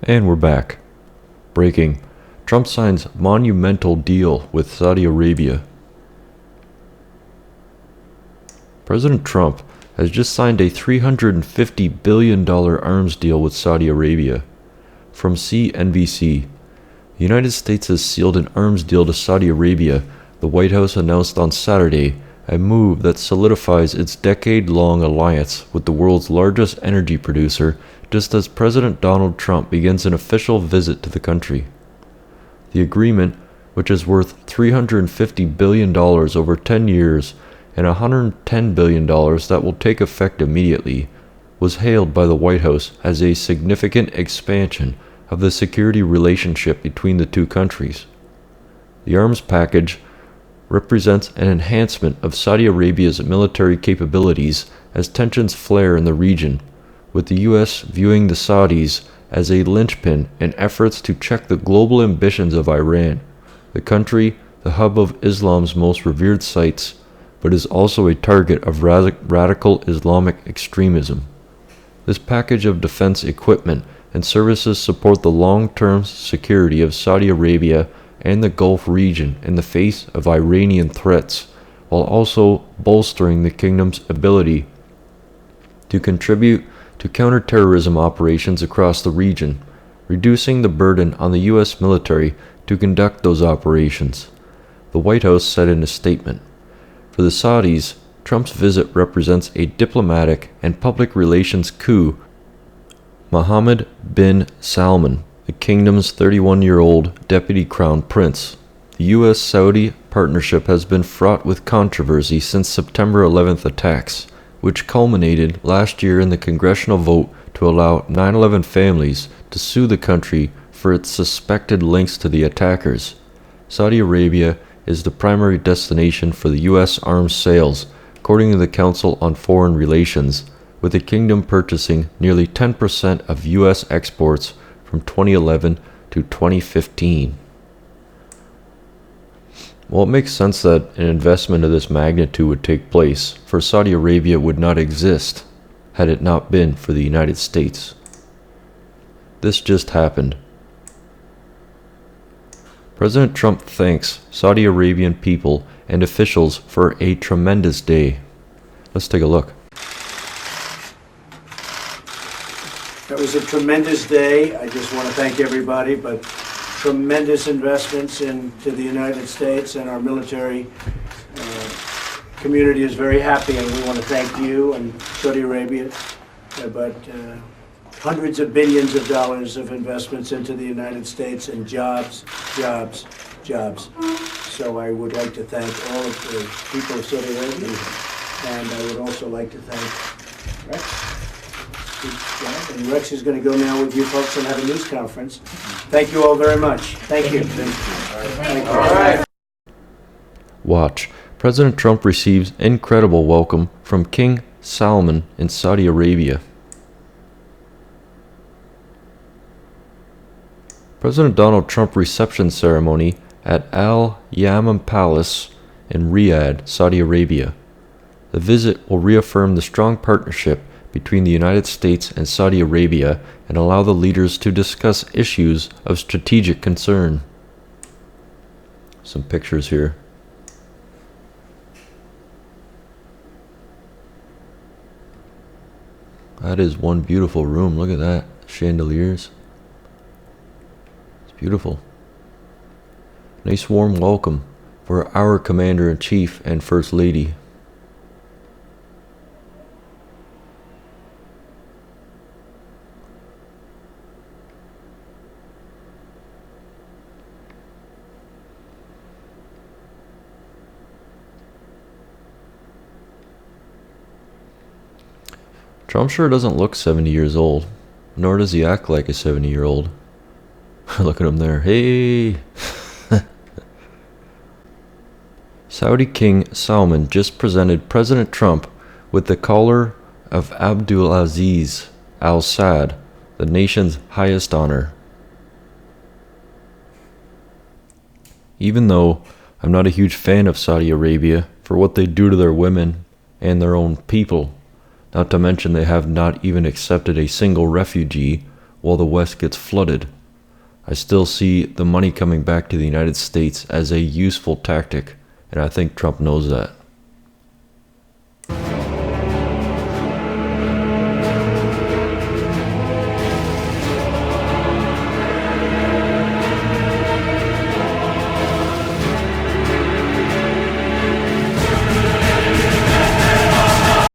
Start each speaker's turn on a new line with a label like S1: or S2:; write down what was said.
S1: And we're back. Breaking. Trump signs monumental deal with Saudi Arabia. President Trump has just signed a $350 billion arms deal with Saudi Arabia. From CNBC, the United States has sealed an arms deal to Saudi Arabia, the White House announced on Saturday, a move that solidifies its decade-long alliance with the world's largest energy producer just as President Donald Trump begins an official visit to the country. The agreement, which is worth $350 billion over 10 years and $110 billion that will take effect immediately, was hailed by the White House as a significant expansion of the security relationship between the two countries. The arms package represents an enhancement of Saudi Arabia's military capabilities as tensions flare in the region, with the U.S. viewing the Saudis as a linchpin in efforts to check the global ambitions of Iran, the country the hub of Islam's most revered sites, but is also a target of radical Islamic extremism. This package of defense equipment and services support the long-term security of Saudi Arabia and the Gulf region in the face of Iranian threats, while also bolstering the kingdom's ability to contribute to counterterrorism operations across the region, reducing the burden on the U.S. military to conduct those operations, the White House said in a statement. For the Saudis, Trump's visit represents a diplomatic and public relations coup. Mohammed bin Salman, the kingdom's 31-year-old deputy crown prince. The U.S.-Saudi partnership has been fraught with controversy since September 11th attacks, which culminated last year in the congressional vote to allow 9/11 families to sue the country for its suspected links to the attackers. Saudi Arabia is the primary destination for the U.S. arms sales, according to the Council on Foreign Relations, with the kingdom purchasing nearly 10% of U.S. exports from 2011 to 2015. Well, it makes sense that an investment of this magnitude would take place, for Saudi Arabia would not exist had it not been for the United States. This just happened. President Trump thanks Saudi Arabian people and officials for a tremendous day. Let's take a look.
S2: That was a tremendous day. I just want to thank everybody, but tremendous investments into the United States, and our military community is very happy, and we want to thank you and Saudi Arabia. But hundreds of billions of dollars of investments into the United States, and jobs, jobs, jobs. So I would like to thank all of the people of Saudi Arabia, and I would also like to thank Rex. And Rex is going to go now with you folks and have a news conference. Thank you all very much. Thank you. Thank you. All right.
S1: Watch. President Trump receives incredible welcome from King Salman in Saudi Arabia. President Donald Trump reception ceremony at Al Yamam Palace in Riyadh, Saudi Arabia. The visit will reaffirm the strong partnership between the United States and Saudi Arabia and allow the leaders to discuss issues of strategic concern. Some pictures here. That is one beautiful room. Look at that. Chandeliers. It's beautiful. Nice warm welcome for our Commander-in-Chief and First Lady. Trump sure doesn't look 70 years old, nor does he act like a 70-year-old. Look at him there. Hey! Saudi King Salman just presented President Trump with the collar of Abdulaziz Al Saud, the nation's highest honor. Even though I'm not a huge fan of Saudi Arabia for what they do to their women and their own people, not to mention they have not even accepted a single refugee while the West gets flooded. I still see the money coming back to the United States as a useful tactic, and I think Trump knows that.